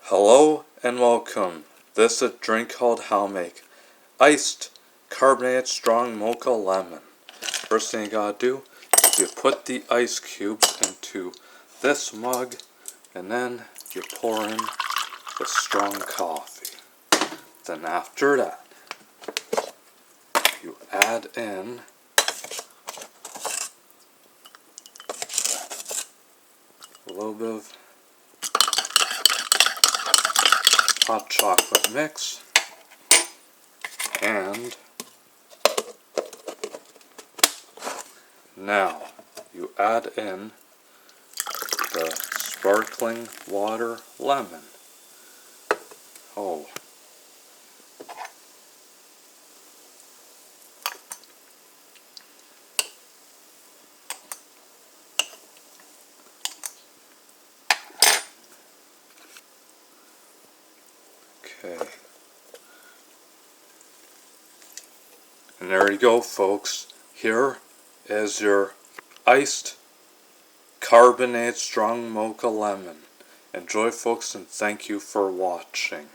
Hello and welcome. This is a drink called How Make Iced Carbonated Strong Mocha Lemon. First thing you gotta do is you put the ice cubes into this mug and then you pour in the strong coffee. Then after that, you add in a little bit of hot chocolate mix, and now you add in the sparkling water lemon. Oh, okay. And there you go, folks. Here is your iced carbonated strong mocha lemon. Enjoy, folks, and thank you for watching.